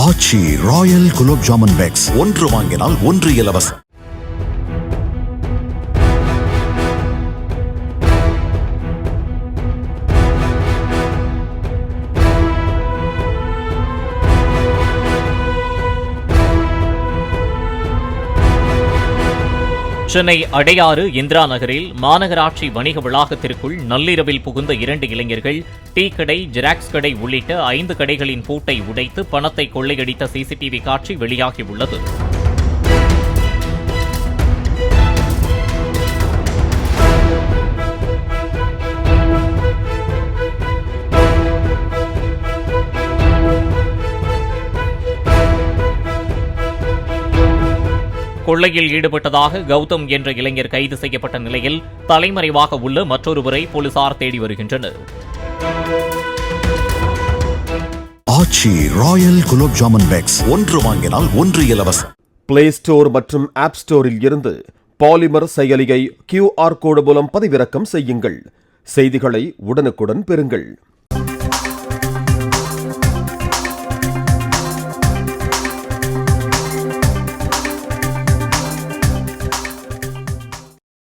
ஆச்சி Royal gulab jamun packs, ஒன்று வாங்கினால் ஒன்று இலவசம். சென்னை அடையாறு இந்திரா நகரில் மாநகராட்சி வணிக வளாகத்திற்குள் நள்ளிரவில் புகுந்த 2 இளைஞர்கள் டீ கடை, ஜெராக்ஸ் கடை உள்ளிட்ட 5 கடைகளின் பூட்டை உடைத்து பணத்தை கொள்ளையடித்த சிசிடிவி காட்சி வெளியாகியுள்ளது. கொள்ளையில் ஈடுபட்டதாக கௌதம் என்ற இளைஞர் கைது செய்யப்பட்ட நிலையில் தலைமறைவாக உள்ள மற்றொருவரை போலீசார் தேடி வருகின்றனர். ஆச்சி ராயல் குலோப் ஜாமுன் பேக்ஸ், ஒன்று வாங்கினால் ஒன்று இலவசம். பிளே ஸ்டோர் மற்றும் ஆப் ஸ்டோரில் இருந்து பாலிமர் செயலியை QR கோடு மூலம் பதிவிறக்கம் செய்யுங்கள். செய்திகளை உடனுக்குடன் பெறுங்கள்.